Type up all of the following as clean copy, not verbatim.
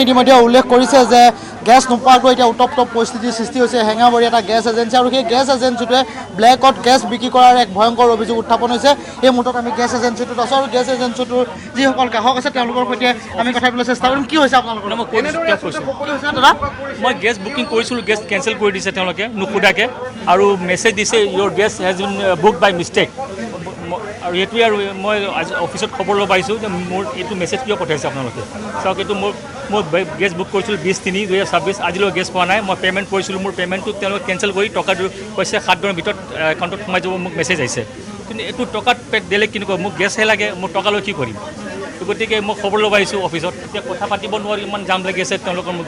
ইতিমধ্যে উল্লেখ কৰিছে যে গেছ নোপোৱাকৈ এতিয়া উত্তপ্ত পৰিস্থিতিৰ সৃষ্টি হৈছে হেঙাবাৰী এটা গেছ এজেঞ্চি আৰু সেই গেছ এজেঞ্চিটোৱে ব্লেকত গেছ বিক্ৰী কৰাৰ এক ভয়ংকৰ অভিযোগ উত্থাপন হৈছে। এই মুহূৰ্তত আমি গেছ এজেঞ্চিটোত আছোঁ আৰু গেছ এজেঞ্চিটোৰ যিসকল গ্ৰাহক আছে তেওঁলোকৰ সৈতে আমি কথা পাতিবলৈ চেষ্টা কৰিম। কি হৈছে আপোনালোকৰ? মই গেছ বুকিং কৰিছিলোঁ, গেছ কেঞ্চেল কৰি দিছে তেওঁলোকে নোসোধাকৈ আৰু মেছেজ দিছে your gas has been book by mistake. আৰু এইটোৱে আৰু মই আজি অফিচত খবৰ ল'ব পাৰিছোঁ যে মোৰ এইটো মেছেজ কিয় পঠাইছে আপোনালোকে। চাওক এইটো মই গেছ বুক কৰিছিলোঁ 20/3/2026 আজিলৈ গেছ পোৱা নাই। মই পে'মেণ্ট কৰিছিলোঁ, মোৰ পে'মেণ্টটো তেওঁলোকে কেঞ্চেল কৰি টকাটো কৈছে 7 দিনৰ ভিতৰত একাউণ্টত সোমাই যাব, মোক মেছেজ আহিছে। কিন্তু এইটো টকাত দিলে কেনেকুৱা, মোক গেছহে লাগে, মোৰ টকালৈ কি কৰিম। গতিকে মই খবৰ ল'ব আহিছোঁ অফিচত। এতিয়া কথা পাতিব নোৱাৰি, ইমান জাম লাগি আছে তেওঁলোকৰ। মোক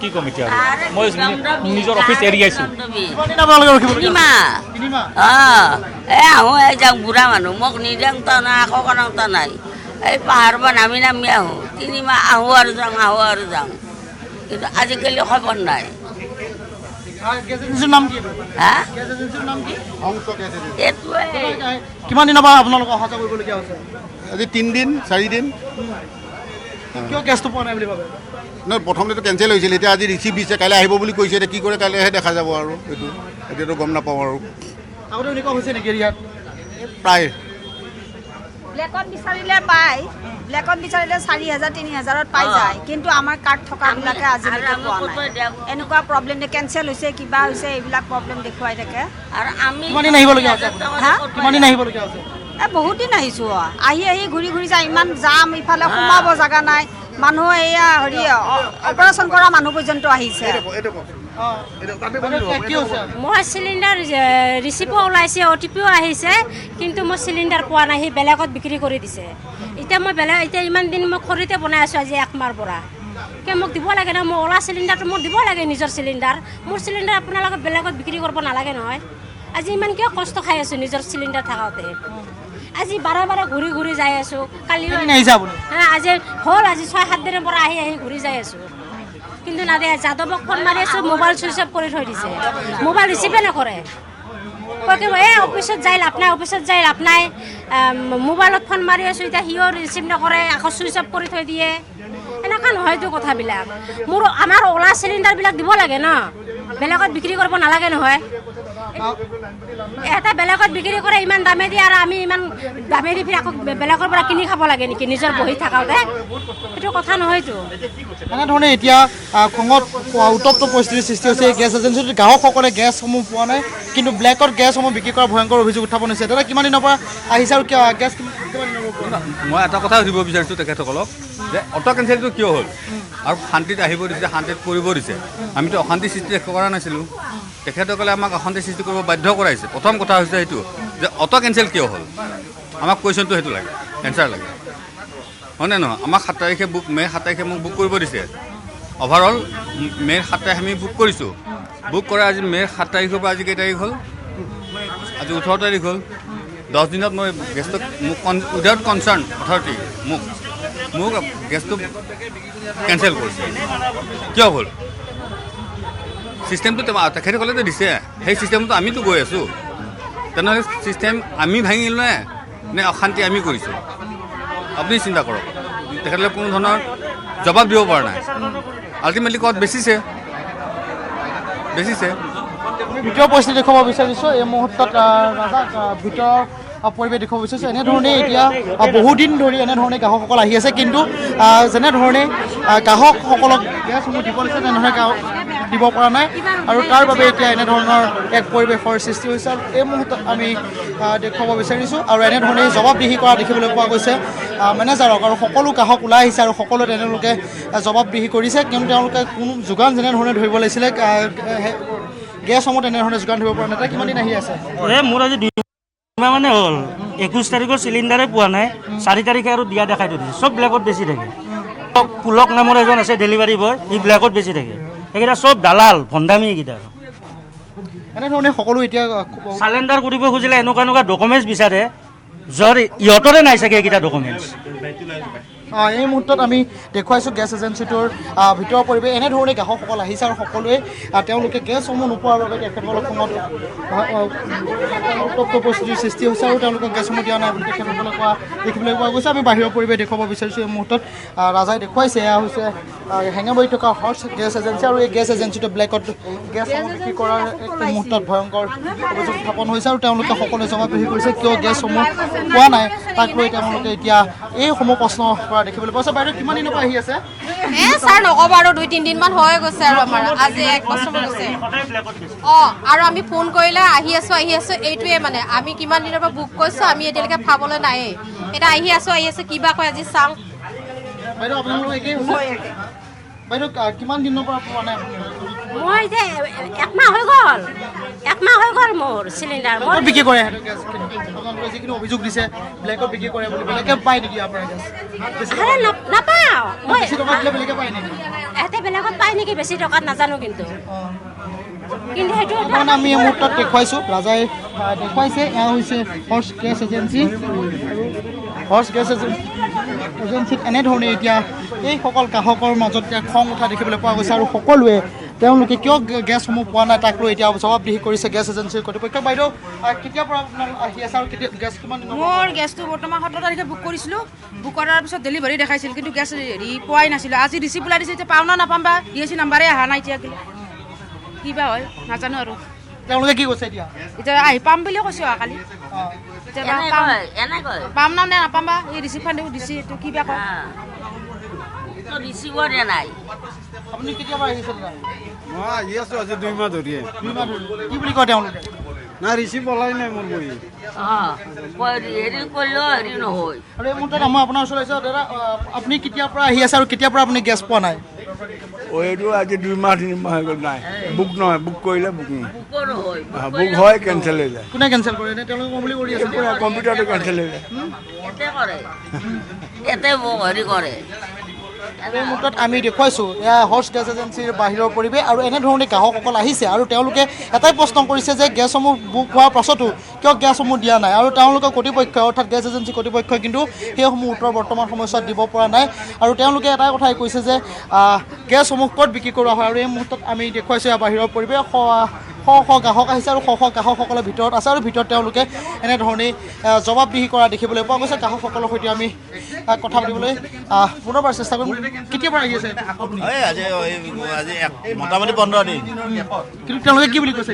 কি ক'ম এতিয়া, মই নিজৰ অফিচ এৰি আহিছোঁ। আহোঁ এই যাওঁ বুঢ়া মানুহ, মোক নিদাংতা নাই, একো কাৰণতা নাই। এই পাহাৰৰ পৰা নামি নামি আহোঁ, 3 মাহ আহোঁ আৰু যাওঁ, কিন্তু আজিকালি খবৰ নাই। হা এইটোৱে কিমান দিনৰ পৰা আপোনালোকে অহা যোৱা কৰিবলগীয়া হৈছে? আজি 3 দিন 4 দিন। কিয় গেছটো পোৱা নাই বুলি ভাবে? নহয়, প্ৰথমতেতো কেঞ্চেল হৈছিল, এতিয়া আজি ৰিচিভ দিছে, কাইলৈ আহিব বুলি কৈছে। এতিয়া কি কৰে কাইলৈহে দেখা যাব আৰু এইটো এতিয়াতো গম নাপাওঁ আৰু। আগতে এনেকুৱা হৈছে নেকি ইয়াত? প্ৰায় ব্লেকত বিচাৰিলে পায়, ব্লেকত বিচাৰিলে 4,000 3,000ত পাই যায়, কিন্তু আমাৰ কাৰ্ড থকাবিলাকে আজিলৈকে পোৱা নাই। এনেকুৱা প্ৰব্লেম কেঞ্চেল হৈছে, কিবা হৈছে, এইবিলাক প্ৰব্লেম দেখুৱাই থাকে। আৰু আমি কিমান দিন আহিবলগীয়া হৈছে? হা কিমান দিন আহিবলগীয়া হৈছে? বহুত দিন আহিছোঁ, আহি ঘূৰি যায়, ইমান যাম, ইফালে সোমাব জেগা নাই। মানুহ এয়া অপাৰেশ্যন কৰা মানুহ পৰ্যন্ত আহিছে। মই চিলিণ্ডাৰ ৰিচিপো ওলাইছে, OTPও আহিছে, কিন্তু মই চিলিণ্ডাৰ পোৱা নাই। সি বেলেগত বিক্ৰী কৰি দিছে। এতিয়া এতিয়া ইমান দিন মই খৰিতে বনাই আছোঁ, আজি 1 মাহৰ পৰা। কিয় মোক দিব লাগে ন? মোৰ ওলা চিলিণ্ডাৰটো মোক দিব লাগে, নিজৰ চিলিণ্ডাৰ। মোৰ চিলিণ্ডাৰ আপোনালোকে বেলেগত বিক্ৰী কৰিব নালাগে নহয়। আজি ইমান কিয় কষ্ট খাই আছোঁ নিজৰ চিলিণ্ডাৰ থাকোঁতে। আজি বাৰে ঘূৰি যাই আছোঁ। কালি আজি হ'ল, আজি 6-7 দিনৰ পৰা আহি ঘূৰি যাই আছোঁ, কিন্তু নাদে। যাদৱক ফোন মাৰি আছোঁ, মোবাইল চুইচ অফ কৰি থৈ দিছে, মোবাইল ৰিচিভে নকৰে। এই অফিচত যাই লাভ নাই, অফিচত যাই লাভ নাই। মোবাইলত ফোন মাৰি আছোঁ, এতিয়া সিও ৰিচিভ নকৰে, আকৌ চুইচ অফ কৰি থৈ দিয়ে। এনেকুৱা নহয়তো কথাবিলাক। আমাৰ ওলা চিলিণ্ডাৰবিলাক দিব লাগে ন, বেলেগত বিক্ৰী কৰিব নালাগে নহয়। এটা বেলেগত বিক্ৰী কৰে ইমান দামে দিয়ে, আৰু আমি ইমান দামে দি আকৌ বেলেগৰ পৰা কিনি খাব লাগে নেকি নিজৰ বহি থাকোঁতে? সেইটো কথা নহয়তো। এনেধৰণে এতিয়া খঙত উত্তপ্ত পৰিস্থিতিৰ সৃষ্টি হৈছে। এই গেছ এজেঞ্চিত গ্ৰাহকসকলে গেছসমূহ পোৱা নাই, কিন্তু ব্লেকত গেছসমূহ বিক্ৰী কৰাৰ ভয়ংকৰ অভিযোগ উত্থাপন হৈছে। দাদা, কিমান দিনৰ পৰা আহিছে আৰু গেছ কিমান দিনৰ পৰা? মই এটা কথা সুধিব বিচাৰিছোঁ তেখেতসকলক যে অটো কেঞ্চেলটো কিয় হ'ল আৰু শান্তিত আহিব দিছে, শান্তিত কৰিব দিছে। আমিতো অশান্তি সৃষ্টি কৰা নাছিলোঁ, তেখেতসকলে আমাক অশান্তি সৃষ্টি কৰিব বাধ্য কৰাইছে। প্ৰথম কথা হৈছে সেইটো যে অটো কেঞ্চেল কিয় হ'ল, আমাক কুৱেশ্যনটো সেইটো লাগে, এনচাৰ লাগে, হয়নে নহয়? আমাক 7 তাৰিখে মে' 7 তাৰিখে মোক বুক কৰিব দিছে। অভাৰঅল মে' 7 তাৰিখে আমি বুক কৰিছোঁ। বুক কৰা আজি মে' 7 তাৰিখৰ পৰা আজি কেই তাৰিখ হ'ল? আজি 18 তাৰিখ হ'ল। 10 দিনত মই গেছটো মোক উইদাউট কনচাৰ্ণ অথৰিটি মোক গেছটো কেঞ্চেল কৰিছে। কিয় হ'ল? চিষ্টেমটো তেখেতসকলেতো দিছে, সেই চিষ্টেমটো আমিতো গৈ আছোঁ। তেনেহ'লে চিষ্টেম আমি ভাঙিলোঁ নে অশান্তি আমি কৰিছোঁ? আপুনি চিন্তা কৰক। তেখেতসকলে কোনো ধৰণৰ জবাব দিব পৰা নাই। আল্টিমেটলি ক'ত বেচিছে। ভিতৰৰ পৰিস্থিতি দেখুৱাব বিচাৰিছোঁ। এই মুহূৰ্তত ৰাজাক ভিতৰৰ পৰিৱেশ দেখুৱাব বিচাৰিছোঁ। এনেধৰণে এতিয়া বহুদিন ধৰি এনেধৰণে গ্ৰাহকসকল আহি আছে, কিন্তু যেনেধৰণে গ্ৰাহকসকলক গেছসমূহ দিব লাগিছে তেনেধৰণে দিব পৰা নাই, আৰু তাৰ বাবে এতিয়া এনেধৰণৰ এক পৰিৱেশৰ সৃষ্টি হৈছে। আৰু এই মুহূৰ্তত আমি দেখুৱাব বিচাৰিছোঁ, আৰু এনেধৰণে জবাবদিহি কৰা দেখিবলৈ পোৱা গৈছে মেনেজাৰক। আৰু সকলো গ্ৰাহক ওলাই আহিছে আৰু সকলোৱে তেওঁলোকে জবাবদিহি কৰিছে, কিয়নো তেওঁলোকে কোনো যোগান যেনেধৰণে ধৰিব লাগিছিলে গেছসমূহ তেনেধৰণে যোগান ধৰিব পৰা নাই। কিমান দিন আহি আছে? মোৰ আজি 2 মাহ মানে হ'ল। 21 তাৰিখৰ চিলিণ্ডাৰে পোৱা নাই, 4 তাৰিখে আৰু দিয়া দেখাই থৈ দিছে। চব ব্লেকত বেছি থাকে। পুলক নামৰ এজন আছে ডেলিভাৰী বয়, সি ব্লেকত বেছি থাকে। সেইকেইটা চব দালাল, ভণ্ডামি এইকেইটা। এনেধৰণে সকলো এতিয়া চালেণ্ডাৰ কৰিব খুজিলে এনেকুৱা ডকুমেণ্টছ বিচাৰে, ইহঁতৰে নাই চাগে এইকেইটা ডকুমেণ্টছ। এই মুহূৰ্তত আমি দেখুৱাইছোঁ গেছ এজেঞ্চিটোৰ ভিতৰৰ পৰিৱেশ এনেধৰণে গ্ৰাহকসকল আহিছে আৰু সকলোৱে তেওঁলোকে গেছসমূহ নোপোৱাৰ বাবে তেখেতসকলৰ খঙত উত্তপ্ত পৰিস্থিতিৰ সৃষ্টি হৈছে আৰু তেওঁলোকক গেছসমূহ দিয়া নাই বুলি তেখেতসকলে কোৱা দেখিবলৈ পোৱা গৈছে। আমি বাহিৰৰ পৰিৱেশ দেখুৱাব বিচাৰিছোঁ। এই মুহূৰ্তত ৰাজাই দেখুৱাইছে এয়া হৈছে হেঙেমাৰিত থকা হৰ্চ গেছ এজেঞ্চি আৰু এই গেছ এজেঞ্চিটো ব্লেকত গেছসমূহ বিক্ৰী কৰাৰ এই মুহূৰ্তত ভয়ংকৰ অভিযোগ উত্থাপন হৈছে আৰু তেওঁলোকে সকলোৱে জবাবদিহি কৰিছে কিয় গেছসমূহ পোৱা নাই তাক লৈ তেওঁলোকে এতিয়া এইসমূহ প্ৰশ্ন কৰা দেখিবলৈ পোৱা হৈছে। বাইদেউ কিমান দিনৰ পৰা আহি আছে? ছাৰ নক'ব আৰু 2-3 দিনমান হৈ গৈছে আৰু আমাৰ আজি 1 বছৰ গৈছে। আৰু আমি ফোন কৰিলে আহি আছোঁ এইটোৱে মানে আমি কিমান দিনৰ পৰা বুক কৰিছোঁ আমি এতিয়ালৈকে পাবলৈ নায়েই। এতিয়া আহি আছোঁ কিবা কয় আজি চাওঁ। বাইদেউ আপোনালোকৰ একেই হৈছে? বাইদেউ কিমান দিনৰ পৰা পোৱা নাই? মই এতিয়া 1 মাহ হৈ গ'ল মোৰ চিলিণ্ডাৰ। মই বিক্ৰী কৰে আপোনালোকে যিখিনি অভিযোগ দিছে ব্লেকত বিক্ৰী কৰে বুলি বেলেগে পায় নেকি আপোনাৰ গেছ? নাপাওঁ মই বেছি টকা দিলে বেলেগে পায় নেকি? এতে বেলেগত পায় নেকি বেছি টকাত নাজানো কিন্তু সেইটো বৰ্তমান আমি এই মুহূৰ্তত দেখুৱাইছোঁ ৰাজাই দেখুৱাইছে এয়া হৈছে হৰ্চ গেছ এজেঞ্চি আৰু হৰ্চ গেছ এজেঞ্চিত এনেধৰণে এতিয়া এইসকল গ্ৰাহকৰ মাজত এতিয়া খং উঠা দেখিবলৈ পোৱা গৈছে আৰু সকলোৱে তেওঁলোকে কিয় গেছসমূহ পোৱা নাই তাক লৈ এতিয়া জবাবদিহি কৰিছে গেছ এজেঞ্চিৰ কৰ্তৃপক্ষ। বাইদেউ কেতিয়াৰ পৰা আপোনালোক আহি আছে আৰু কেতিয়া গেছ কিমান দিনৰ? মোৰ গেছটো বৰ্তমান 17 তাৰিখে বুক কৰিছিলোঁ। বুক কৰাৰ পিছত ডেলিভাৰী দেখাইছিল কিন্তু গেছ পোৱাই নাছিলোঁ। আজি ৰিচিপ্ট ওলাই দিছে এতিয়া পাওঁ না নাপাম বা DSC নাম্বাৰে অহা নাই এতিয়া কিবা হয় নাজানো আৰু তেওঁলোকে কি কৈছে এতিয়া আহি পাম বুলিও কৈছোঁ কালি পাম না নে নাপাম বা এই ৰিচিপ্টখন দিছে এইটো কিবা কয় ৰিচিভ দিয়া নাই। আপুনি কেতিয়াৰ পৰা আহিছে? মই আহি আছোঁ আজি 2 মাহ ধৰিয়ে। কি বুলি কয় তেওঁলোকে? নাই ৰিচিপ্ট ওলাই নাই মোৰ বহি। হেৰি কৰিলেও হেৰি নহয়। আৰু এই মুহূৰ্তত মই আপোনাৰ ওচৰলৈ আহিছোঁ। দাদা আপুনি কেতিয়াৰ পৰা আহি আছে আৰু কেতিয়াৰ পৰা আপুনি গেছ পোৱা নাই? এইটো আজি 2 মাহ 3 মাহ হৈ গ'ল নাই বুক নহয় বুক কৰিলে বুক হয় কেঞ্চেল হৈ যায়। কোনে কেঞ্চেল কৰে নে তেওঁলোকে কম বুলি কৰি আছে? কম্পিউটাৰটো কেঞ্চেল হৈ যায়। এতে হেৰি কৰে। এই মুহূৰ্তত আমি দেখুৱাইছোঁ এয়া হৰ্চ গেছ এজেঞ্চিৰ বাহিৰৰ পৰিৱেশ আৰু এনেধৰণে গ্ৰাহকসকল আহিছে আৰু তেওঁলোকে এটাই প্ৰশ্ন কৰিছে যে গেছসমূহ বুক হোৱাৰ পাছতো কিয় গেছসমূহ দিয়া নাই আৰু তেওঁলোকৰ কৰ্তৃপক্ষই অৰ্থাৎ গেছ এজেঞ্চি কৰ্তৃপক্ষই কিন্তু সেইসমূহ উত্তৰ বৰ্তমান সময়ছোৱাত দিব পৰা নাই আৰু তেওঁলোকে এটাই কথাই কৈছে যে গেছসমূহ ক'ত বিক্ৰী কৰা হয়। আৰু এই মুহূৰ্তত আমি দেখুৱাইছোঁ এয়া বাহিৰৰ পৰিৱেশ শ গ্ৰাহক আহিছে আৰু শ গ্ৰাহকসকলে ভিতৰত আছে আৰু ভিতৰত তেওঁলোকে এনেধৰণেই জবাবদিহি কৰা দেখিবলৈ পোৱা গৈছে। গ্ৰাহকসকলৰ সৈতে আমি কথা পাতিবলৈ পুনৰবাৰ চেষ্টা কৰিম। কেতিয়াৰ পৰা আহি আছে? আজি মোটামুটি 15 দিন। কিন্তু তেওঁলোকে কি বুলি কৈছে?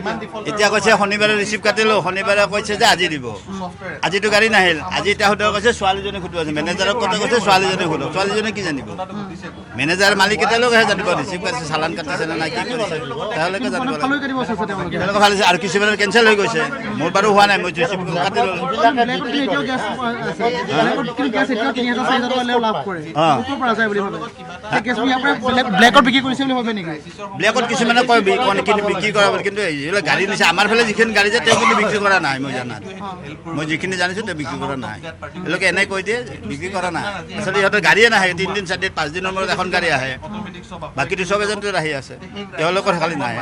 এতিয়া কৈছে শনিবাৰে ৰিচিপ্ট কাটিলোঁ, শনিবাৰে কৈছে যে আজি দিব। আজিতো গাড়ী নাহিল। আজি এতিয়া সুধা কৈছে ছোৱালীজনী সুধো আছে মেনেজাৰক কথা কৈছে ছোৱালীজনী সুধো। ছোৱালীজনী কি জানিব? মেনেজাৰ মালিক কেতিয়ালৈকেহে জানিব ৰিচিপ্ট কাটিছে চালান কাটিছে নে নাই কি কৰিছে তেওঁলোকে জানিব লাগে। তেওঁলোকে ভাল হৈছে আৰু কিছুমানৰ কেঞ্চেল হৈ গৈছে। মোৰ বাৰু হোৱা নাই মই ৰিচিপ্ট কাটি ল'লোঁ। ব্লেকত বিক্ৰী কৰিছে বুলি ভাবে নেকি? ব্লেকত কিছুমানে কয় বিক্ৰী কৰা বুলি কিন্তু এইবিলাক গাড়ী নিছে আমাৰ ফালে যিখিনি গাড়ী যে তেওঁ কিন্তু বিক্ৰী কৰা নাই। মই জানাত মই যিখিনি জানিছোঁ তেওঁ বিক্ৰী কৰা নাই। এওঁলোকে এনে কৈ দিয়ে বিক্ৰী কৰা নাই। আচলতে সিহঁতৰ গাড়ীয়ে নাহে 3 দিন 4 দিন 5 দিনৰ মূৰত এখন গাড়ী আহে। বাকীটো চব এজেণ্টত আহি আছে তেওঁলোকৰ খালি নাহে।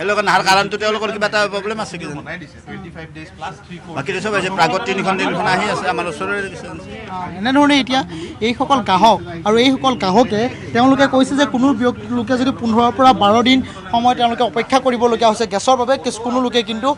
এওঁলোকৰ নাহাৰ কাৰণটো তেওঁলোকৰ কিবা এটা প্ৰব্লেম আছে কিজানি। বাকীটো চব আছে প্ৰাগত 3খন আহি আছে আমাৰ ওচৰৰে। এনেধৰণে এতিয়া এইসকল গ্ৰাহক আৰু এইসকল গ্ৰাহকে তেওঁলোকে কৈছে যে কোনো লোকে যদি 15ৰ পৰা 12 দিন সময় তেওঁলোকে অপেক্ষা কৰিবলগীয়া হৈছে গেছৰ বাবে। কোনো লোকে কিন্তু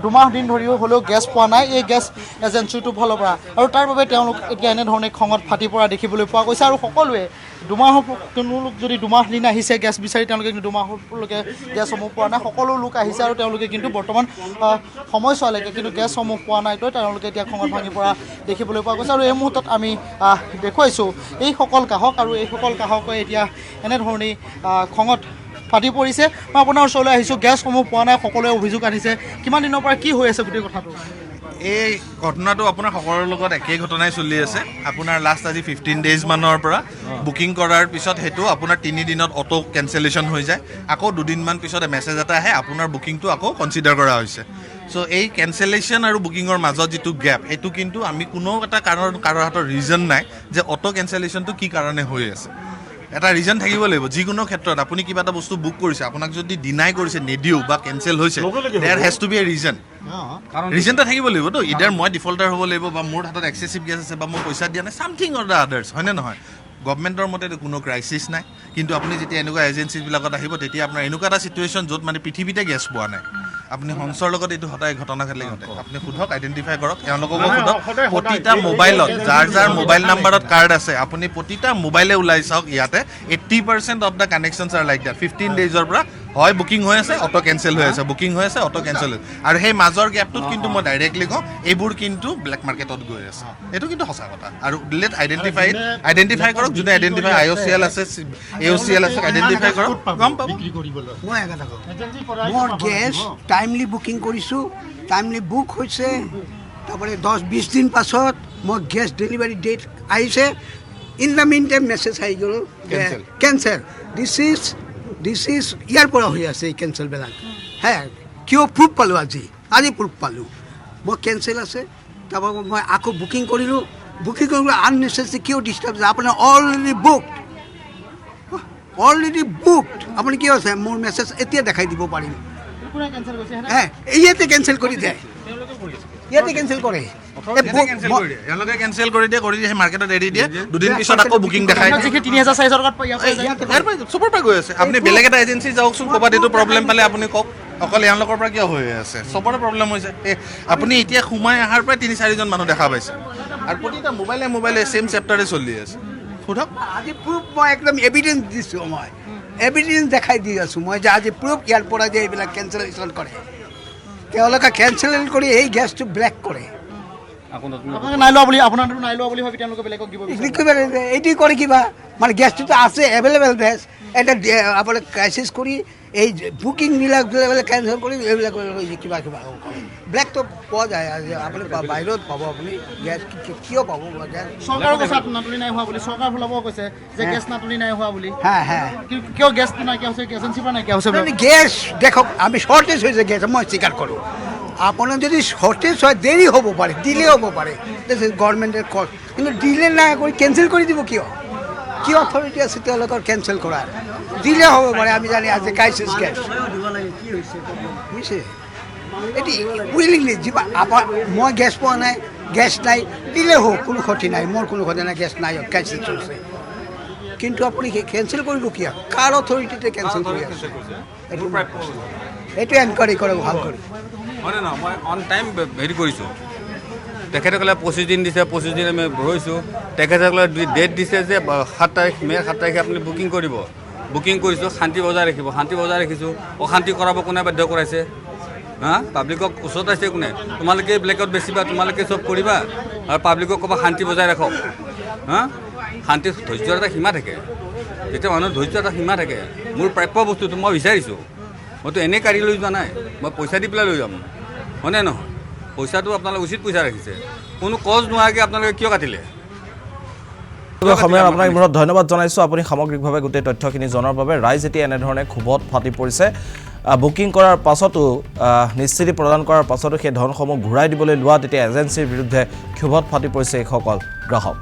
2 মাহ দিন ধৰিও হ'লেও গেছ পোৱা নাই এই গেছ এজেঞ্চিটোৰ ফালৰ পৰা আৰু তাৰ বাবে তেওঁলোক এতিয়া এনেধৰণে খঙত ফাটি পৰা দেখিবলৈ পোৱা গৈছে। আৰু সকলোৱে 2 মাহৰ কোনো লোক যদি 2 মাহ দিন আহিছে গেছ বিচাৰি তেওঁলোকে কিন্তু 2 মাহলৈকে গেছসমূহ পোৱা নাই। সকলো লোক আহিছে আৰু তেওঁলোকে কিন্তু বৰ্তমান সময়ছোৱালৈকে কিন্তু গেছসমূহ পোৱা নাই তো তেওঁলোকে এতিয়া খঙত ভাঙি পৰা দেখিবলৈ পোৱা গৈছে। আৰু এই মুহূৰ্তত আমি দেখুৱাইছোঁ এইসকল গ্ৰাহক আৰু এইসকল গ্ৰাহকে এতিয়া এনেধৰণেই খঙত ফাটি পৰিছে। মই আপোনাৰ ওচৰলৈ আহিছোঁ গেছসমূহ পোৱা নাই সকলোৱে অভিযোগ আনিছে। কিমান দিনৰ পৰা কি হৈ আছে গোটেই কথাটো? এই ঘটনাটো আপোনাৰ সকলোৰে লগত একেই ঘটনাই চলি আছে। আপোনাৰ লাষ্ট আজি 15 ডেইজ মানৰ পৰা বুকিং কৰাৰ পিছত সেইটো আপোনাৰ 3 দিনত অটো কেঞ্চেলেশ্যন হৈ যায়। আকৌ 2 দিনমান পিছত মেছেজ এটা আহে আপোনাৰ বুকিংটো আকৌ কনচিডাৰ কৰা হৈছে। চ' এই কেঞ্চেলেশ্যন আৰু বুকিঙৰ মাজত যিটো গেপ সেইটো কিন্তু আমি কোনো এটা কাৰো হাতত ৰিজন নাই যে অটো কেঞ্চেলেশ্যনটো কি কাৰণে হৈ আছে। এটা ৰিজন থাকিব লাগিব যিকোনো ক্ষেত্ৰত আপুনি কিবা এটা বস্তু বুক কৰিছে আপোনাক যদি ডিনাই কৰিছে নিদিও বা কেনচেল হৈছে there has to be a reason reason এটা থাকিব লাগিবতো ইদাৰ মই ডিফল্টাৰ হ'ব লাগিব বা মোৰ হাতত এক্সেচিভ গেছ আছে বা মই পইচা দিয়া নাই চামথিং অৰ দ্য আদাৰ্ছ হয়নে নহয় গভমেণ্টৰ মতে কোনো ক্ৰাইচিছ নাই কিন্তু আপুনি যেতিয়া এনেকুৱা এজেঞ্চিবিলাকত আহিব তেতিয়া আপোনাৰ এনেকুৱা এটা চিটুৱেশ্যন য'ত মানে পৃথিৱীতে গেছ পোৱা নাই আপুনি সঞ্চৰ লগত এইটো সদায় ঘটনা ঘটে আপুনি সোধক আইডেণ্টিফাই কৰক তেওঁলোককো সোধক প্ৰতিটা মোবাইলত যাৰ যাৰ মোবাইল নাম্বাৰত কাৰ্ড আছে আপুনি প্ৰতিটা মোবাইলে ওলাই চাওক ইয়াতে 80% অফ দ্য কানেকশ্যনছ আৰ লাইক দ্যাট 15 ডেইজৰ পৰা হয় বুকিং হৈ আছে অটো কেনচেল হৈ আছে বুকিং হৈ আছে অটো কেনচেল হৈ আছে আৰু সেই মাজৰ গেপটোত কিন্তু মই ডাইৰেক্টলি কওঁ এইবোৰ কিন্তু ব্লেক মাৰ্কেটত গৈ আছে এইটো কিন্তু সঁচা কথা আৰু লেট আইডেণ্টিফাই কৰক যোনে আইডেণ্টিফাই IOCL আছে AOCL আছে আইডেণ্টিফাই কৰক গম পাব মই এটা কওঁ মোৰ গেছ টাইমলি বুকিং কৰিছোঁ টাইমলি বুক হৈছে তারপরে 10-20 দিন পাছত মই গ্যাস ডেলিভারি ডেট আহিছে in the mean time message আহি গ'ল কেনসেল দিস ইজ ইয়াৰ পৰা হৈ আছে এই কেনসেলবিলাক হ্যাঁ কিয় প্ৰুফ পালোঁ আজি প্ৰুফ পালোঁ মই কেনসেল আছে তাৰপৰ মই আকৌ বুকিং কৰিলোঁ আননেচেসাৰি কিয় ডিস্টাৰ্ব আপোনাৰ অলৰেডি বুকড আপুনি কি আছে মোৰ মেসেজ এতিয়া দেখাই দিব পাৰিম হ্যাঁ ইয়াতে কেনসেল কৰি দিয়ে ইয়াতে কেনসেল কৰে এওঁলোকে কেনসেল কৰি দিয়ে সেই মাৰ্কেটত এৰি দিয়ে দুদিন পিছত আকৌ বুকিং দেখায় 3000 সাইজৰ কাট চবৰ পৰা গৈ আছে আপুনি বেলেগ এটা এজেঞ্চি যাওকচোন ক'ৰবাত এইটো প্ৰব্লেম পালে আপুনি কওক অকল এওঁলোকৰ পৰা কিয় হৈ আছে চবৰে প্ৰব্লেম হৈছে আপুনি এতিয়া সোমাই অহাৰ পৰা 3-4জন মানুহ দেখা পাইছে আৰু প্ৰতিটা মোবাইলে চেম চেপ্টাৰে চলি আছে সোধক আজি প্ৰুফ মই একদম এভিডেন্স দিছোঁ মই এভিডেন্স দেখাই দি আছোঁ মই যে আজি প্ৰুফ ইয়াৰ পৰা যে এইবিলাক কেনচেলেশ্যন কৰে তেওঁলোকে কেনচেল কৰি এই গেছটো ব্লেক কৰে আপোনালোকে নাই লোৱা বুলি আপোনালোকে নাই লোৱা বুলি ভাবি তেওঁলোকে বেলেগক দিব এইটো কৰে কিবা মানে গেছটোতো আছে এভেইলেবল গেছ এটা আপোনালোকে ক্ৰাইচিছ কৰি এই বুকিংবিলাক কেনচেল কৰি এইবিলাক কিবা ব্লেকটো পোৱা যায় আপুনি বাহিৰত পাব আপুনি গেছ কিয় পাব চৰকাৰৰ কথা নাটনি নাই হোৱা বুলি চৰকাৰ ফালৰ কৈছে যে গেছ নাটনি নাই হোৱা বুলি হ্যাঁ কিয় গেছ নাইকিয়া হৈছে এজেঞ্চিৰ পৰা নাইকিয়া হৈছে গেছ দেখক আমি শৰ্টেজ হৈছে গেছ মই স্বীকাৰ কৰোঁ আপোনাৰ যদি শৰ্টেজ হয় দেৰি হ'ব পাৰে ডিলে হ'ব পাৰে গভৰ্ণমেণ্টে কল কিন্তু ডিলে নাই কৰি কেনচেল কৰি দিব কিয় কি অথৰিটি আছে তেওঁলোকৰ কেনচেল কৰাৰ ডিলে হ'ব পাৰে আমি জানি আজি ক্ৰাইচিছ গেছ বুজিছে এটি উইলিংলি মই গেছ পোৱা নাই গেছ নাই ডিলে হোক কোনো ক্ষতি নাই মোৰ কোনো ক্ষতি নাই গেছ নাই ক্ৰাইচিছ চলিছে কিন্তু আপুনি কেনচেল কৰিব কিয় কাৰ অথৰিটিতে কেনচেল কৰি আছে এইটো এনকুৱাৰী কৰক ভাল কৰি হয় নহয় মই অন টাইম হেৰি কৰিছোঁ তেখেতসকলে 25 দিন দিছে 25 দিন আমি ৰৈছোঁ তেখেতসকলে ডেট দিছে যে 7 তাৰিখ মে' 7 তাৰিখে আপুনি বুকিং কৰিব বুকিং কৰিছোঁ শান্তি বজাই ৰাখিব শান্তি বজাই ৰাখিছোঁ অশান্তি কৰাব কোনে বাধ্য কৰাইছে হা পাব্লিকক ওচৰত আছে কোনে তোমালোকে ব্লেকত বেচিবা তোমালোকে চব কৰিবা আৰু পাব্লিকক ক'বা শান্তি বজাই ৰাখক হা শান্তি ধৈৰ্যৰ এটা সীমা থাকে যেতিয়া মানুহৰ ধৈৰ্যৰ এটা সীমা থাকে মোৰ প্ৰাপ্য বস্তুটো মই বিচাৰিছোঁ মইতো এনেই কাঢ়ি লৈ যোৱা নাই মই পইচা দি পেলাই লৈ যাম হয়নে নহয় পইচাটো আপোনালোকে উচিত পইচা ৰাখিছে কোনো কজ নোহোৱাকৈ আপোনালোকে কিয় কাটিলে সময়ত আপোনাক বহুত ধন্যবাদ জনাইছোঁ আপুনি সামগ্ৰিকভাৱে গোটেই তথ্যখিনি জনাৰ বাবে ৰাইজ এতিয়া এনেধৰণে ক্ষোভত ফাটি পৰিছে বুকিং কৰাৰ পাছতো নিশ্চিতি প্ৰদান কৰাৰ পাছতো সেই ধনসমূহ ঘূৰাই দিবলৈ লোৱা তেতিয়া এজেঞ্চিৰ বিৰুদ্ধে ক্ষোভত ফাটি পৰিছে এইসকল গ্ৰাহক